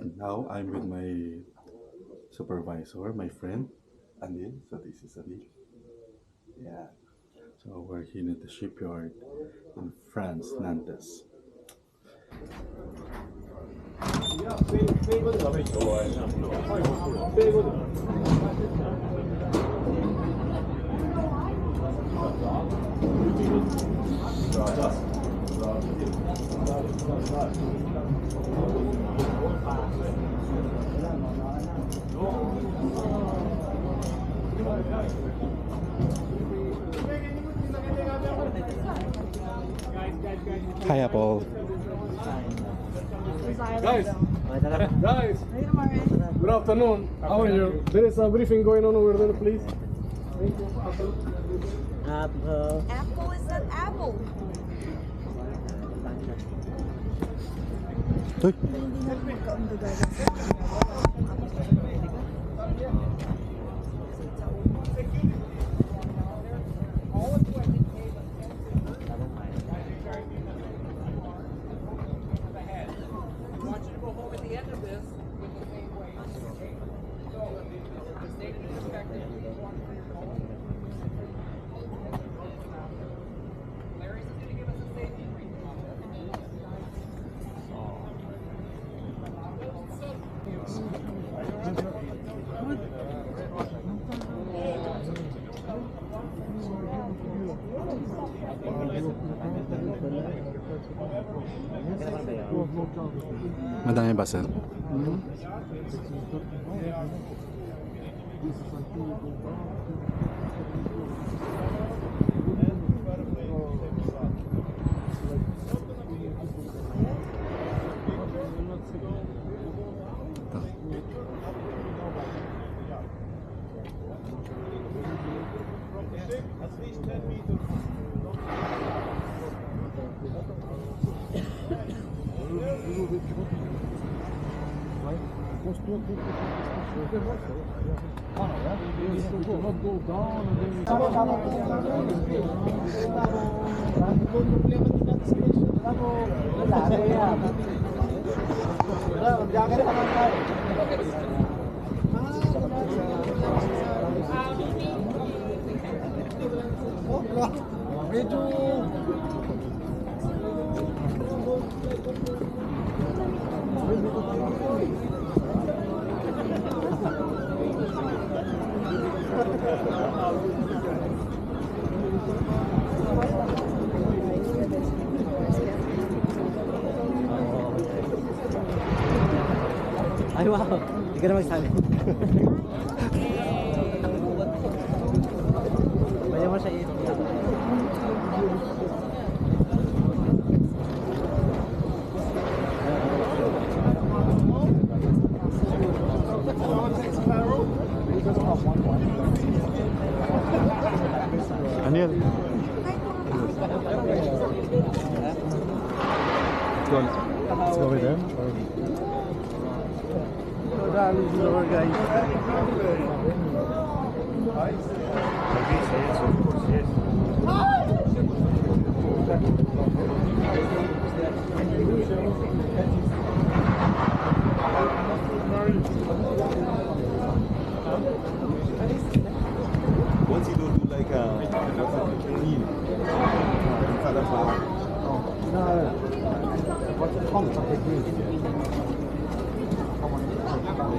And now I'm with my supervisor, my friend, Anil. So this is Anil. Yeah. So we're here in the shipyard in France, Nantes. Hi, Apple. Guys, guys, good afternoon. How are you? There is a briefing going on over there, please. Thank you. Apple. Apple is an apple. Uy, Hindi na magkaundagan. madami ba, sir? Ay, wow. Hindi ka na magsabi. Bayan mo siya ito. Anil. Let's go with them. Is lower, guys. Once you do like a clean inside of What's the pump of the green?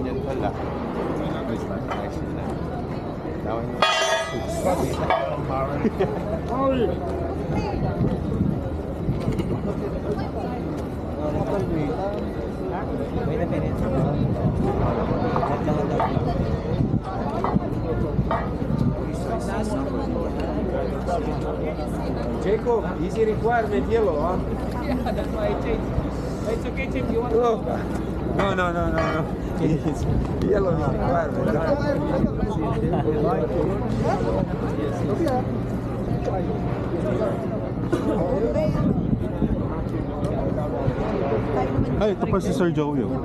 ganyan pala. It's like actually now I know. Wait a minute. Jacob, easy requirement yellow, huh? Yeah, that's why I changed. It's okay, Chip. You want Oh. No. It's yellow is requirement. Ay, ito pa si Sir Joey. Oh.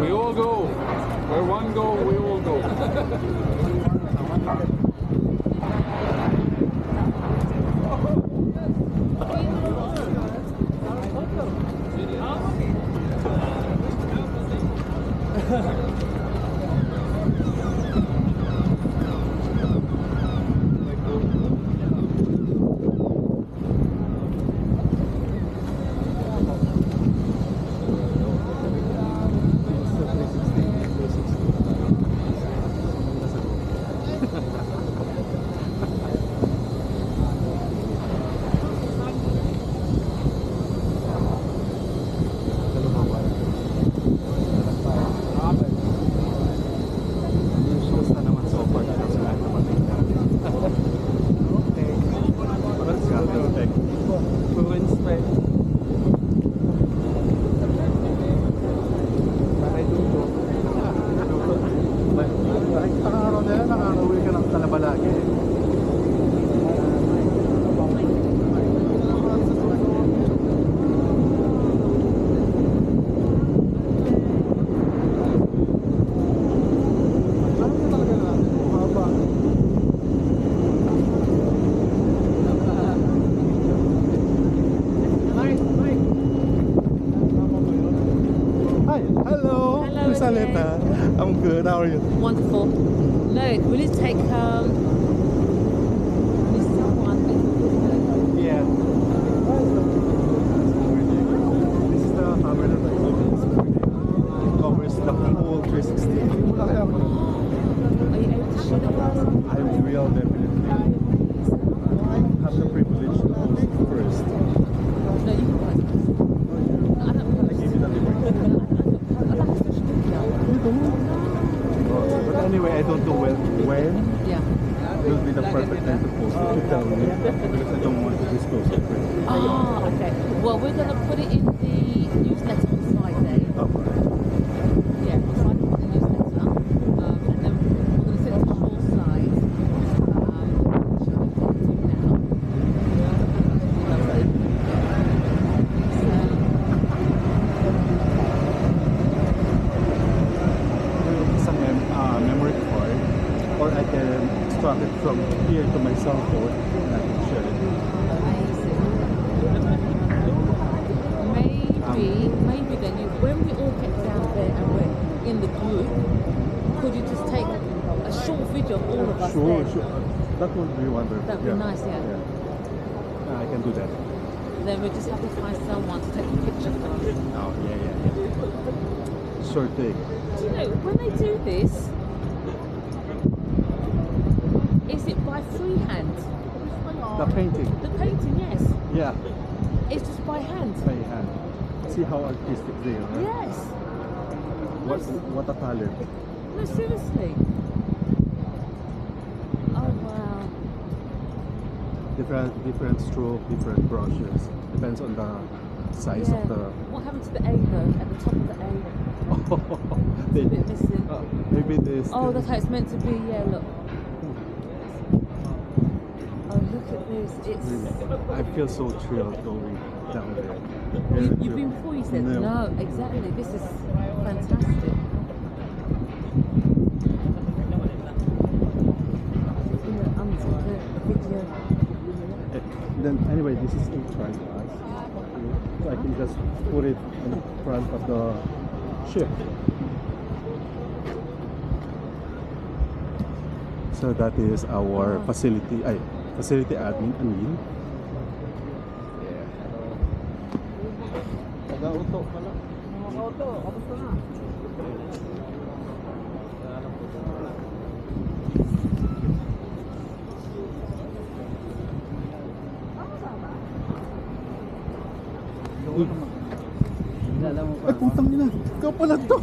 We all go. Where one go, we all go. Hi, hello. Hello Miss again. Aleta. I'm good. How are you? Wonderful. Look, will you take this one? Yeah. This is the camera that I use. It covers the whole 360. Are you able to show the person? I will definitely have the privilege to post it first. No, you can post it. I don't I give you the liberty. But anyway, I don't know when Yeah. will be the perfect time to post it. You tell me, because I don't want to disclose it. Ah, okay. Well, we're going to put it in the newsletter on Friday. Yeah, we'll try to put the newsletter. And then we're going to send it to your side. Shall we get it to now? Lovely. Some memory card, or I can extract it from here to my cell phone and I can share it. Maybe then when we all get down there and we're in the group, could you just take a short video of all of us Sure, there? sure. That would be wonderful. That'd be nice, yeah. I can do that. Then we just have to find someone to take a picture for us. Oh, yeah. Sure thing. Do you know, when they do this, is it by freehand? The painting. The painting, yes. Yeah, It's just by hand. by hand. See how artistic they are. Right? Yes. What a talent. No, seriously. Oh, wow. Different stroke, different brushes. Depends on the size Yeah. of the. What happened to the A though? At the top of the A? They- It's a bit missing. maybe this. Oh, that's how it's meant to be. Yeah, look. Oh, look at this. It's. I feel so thrilled going down there. You've been before, you said? No. No, exactly. This is fantastic. Then anyway, this is in front of us. So I can just put it in front of the ship. So that is our facility admin, Anil. Taga-auto pala. Auto, kamusta na? Kilala mo pa. Ay, putang ina. Ikaw pala to.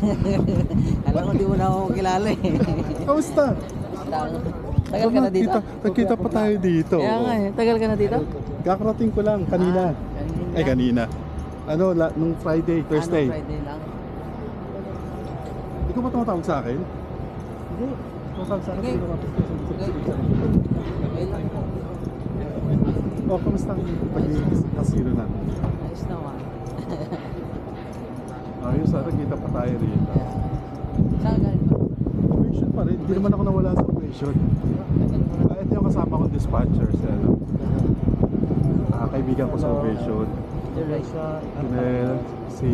Alam ko, di mo na ako kilala eh. Kamusta? Tagal ka na dito? Nagkita pa tayo dito. Kaya nga eh, tagal ka na dito? Kakarating ko lang kanina. Ay, kanina. Ano, nung Friday, Thursday. Ano, Friday lang? Ikaw ba tumatawag sa akin? Hindi. Tumatawag sa akin. Okay. Wait lang po. Oh, kamusta ang pag-casino na? Ayos naman. Ayos, sana kita pa tayo rito. Saan galing pa? Operation pa rin. Hindi naman ako nawala sa operation. Ito yung kasama kong dispatcher. Si, kaibigan ko sa operation. Tinel, si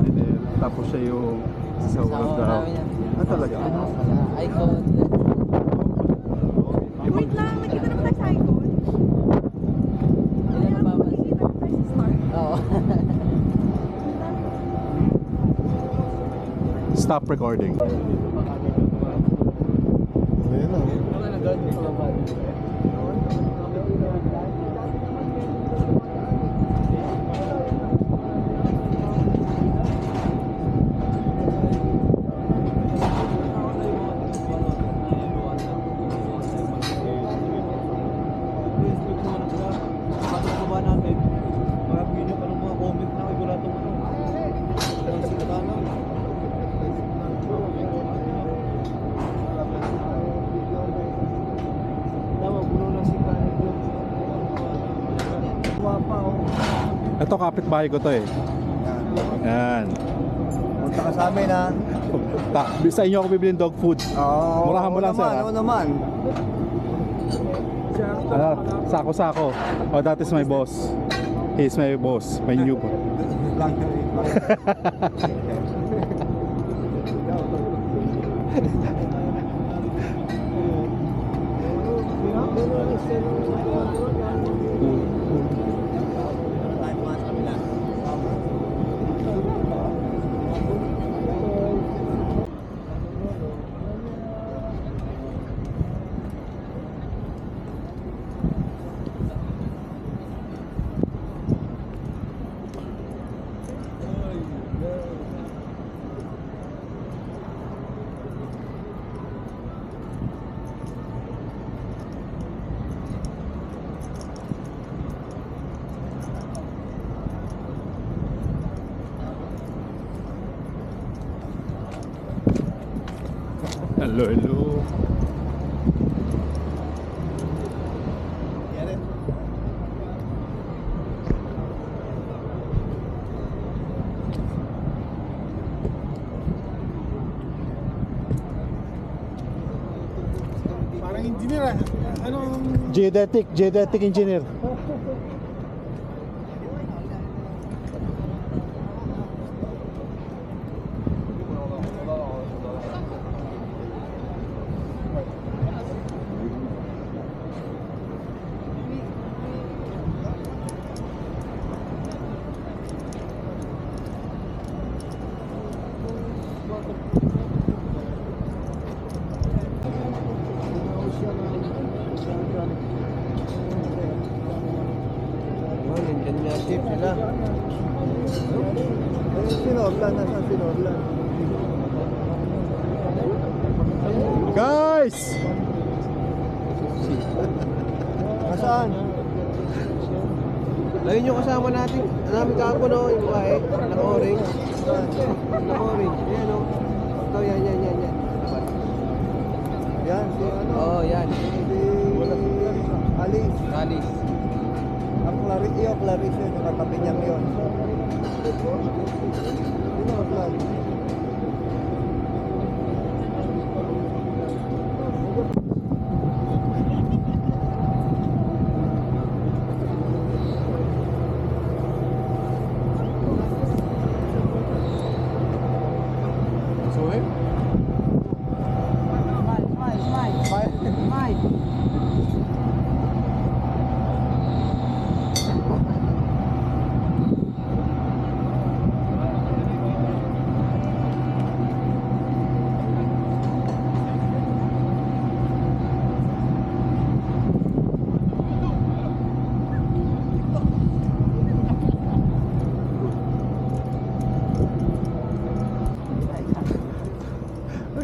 Linel. Tapos siya yung Sa ulam daw. Ah, talaga? Icon. Wait lang, nakita naman tayo sa icon. Ilan na ba? Nakita naman tayo sa star. Oo. Stop recording. Ayan na. Ito kapitbahay ko to eh. Yan. Punta ka sa amin ha. Sa inyo ako bibili ng dog food. Oo. Murahan mo lang, sir, ha? Oo naman. Sako-sako. Oh, that is my boss. He's my boss. My new boss. Hello, hello. Parang engineer ah. Anong... Geodetic engineer. Tip sila. Sinorlan, nasa Sinorlan. Guys! Nasaan? Ayun yung kasama natin. Namin kako no, yung babae. Naka-orange. Naka-orange. Ayan o. Ito, yan. Yan, si ano? Oo, yan. Si Alice. Alice. Ang Clarice yun, nakatabi niyang yun. Sino ang Clarice?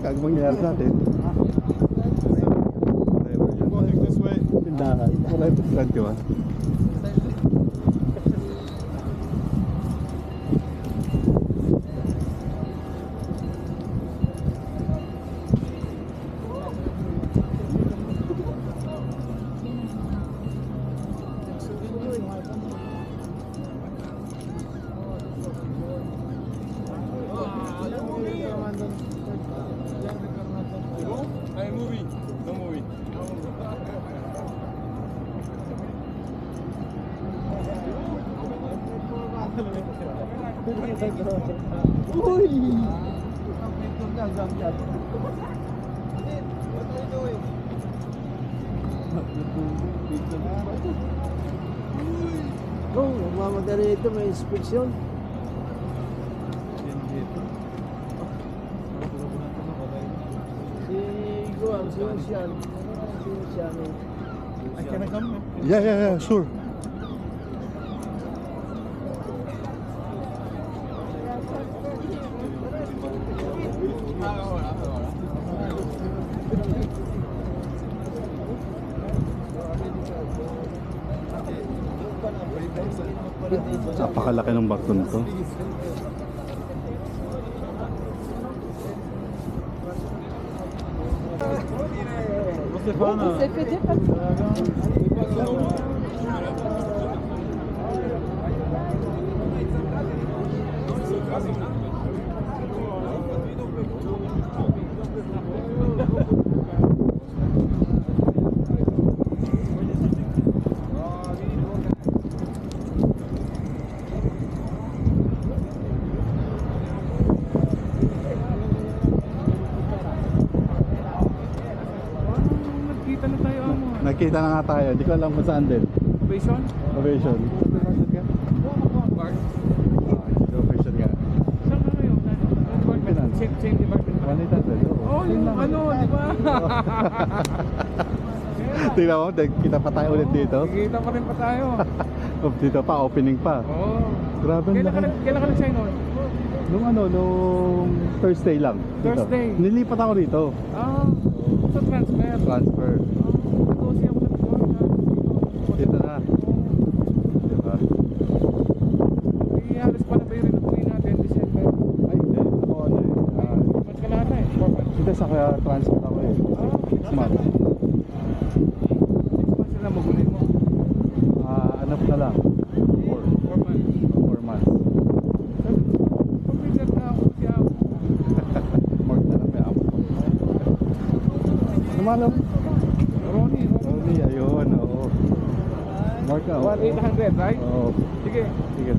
Kagak mangyayari sa atin. Walking this way. Tindahan. Wala yung presidente ba? Ay, movie. No movie. Uy! Yan. What are you doing? Oh, nagmamadali ito, may inspection. Si Guam, si Lucian. Si Lucian. Can I come? Yeah, sure. Napakalaki ng barko nito. Nagkita na tayo amo. Nakita na nga tayo. Hindi ko alam kung saan din. Ovation? Ovation. Bar? Ovation nga. Saan na ngayon? Department? Same department ba? 1,800. Oh, yung ano, di ba? Tingnan mo, kita pa tayo ulit dito. Kita pa rin pa tayo. Dito pa, opening pa. Oh. Grabe ang laki. Kailan ka nag-sign on? Nung Thursday lang. Dito. Thursday? Nilipat ako dito. Ah, so transfer. Transfer. Kasi ako nag-join. Dito na. Diba? Halos pa na ba yung rin natin December? Ay, hindi. Ako ano eh. Mas ka lahat na eh. 4 months. Hindi, sa kaya transfer ako eh. 6 months. 6 months na magunin mo. Ano na lang. 4 months. 4 months. Pag-figure na ako siya. More na lang may apo. Naman Ronnie. Ronnie, ayun. Oo. Mark na. 1,800, right? Oo. Sige. Sige.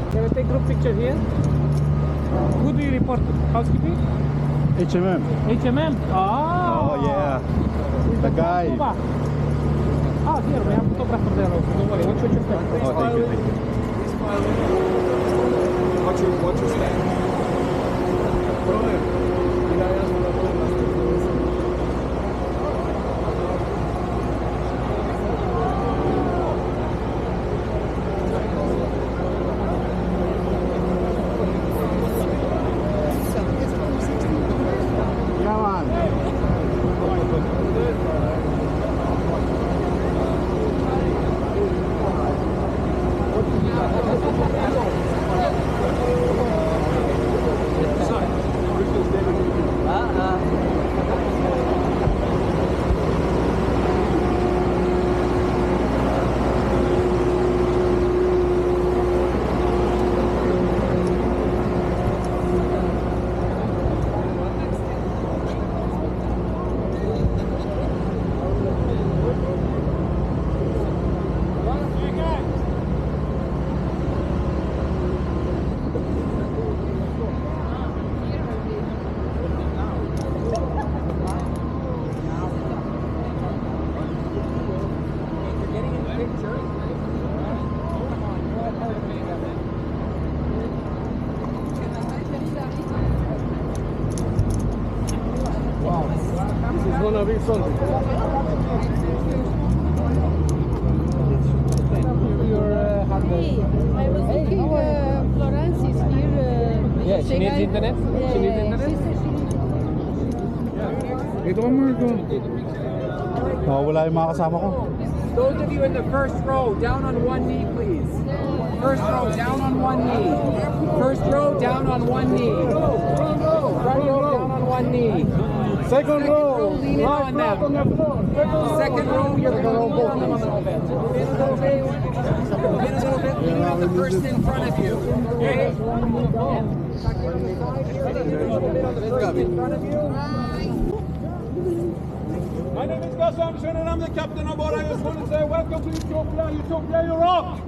Can I take group picture here? Who do you report to? Housekeeping? HMM. HMM? Oh, yeah. The guy. Ah, here, we have photographer there also. Don't worry. What's your name? Oh, thank you. What's your name? Come on. gonna be Sunday. Your Hey, I was thinking Florence is here. Yeah, she needs internet. She needs internet. Ito ka Marco. Wala yung mga kasama ko. Those of you in the first row, down on one knee, please. First row, down on one knee. First row, down on one knee. Front row, down on one knee. Second row, lean in on them. Second row, you're going to lean on them a little bit. Lean a little bit. Lean a little bit. Lean on the person in front of you. Okay? My name is Gus Anderson and I'm the captain of board. I just want to say welcome to Utopia. Utopia, you rock!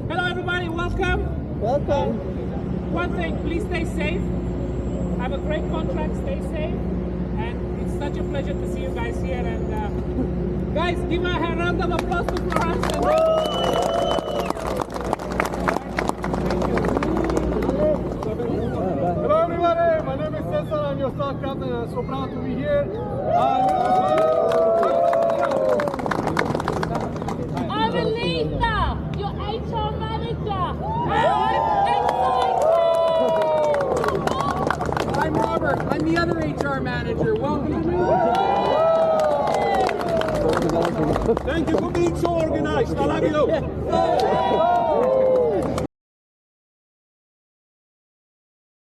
Hello, everybody. Welcome. Welcome. One thing, please stay safe. Have a great contract. Stay safe. And it's such a pleasure to see you guys here. And guys, give a round of applause to Florence. Hello everybody, my name is Cesar. I'm your staff captain. I'm so proud to be here. Adelita, your HR manager. I'm excited. I'm Robert. I'm the other HR manager. Welcome to Thank you for being so organized. I love you.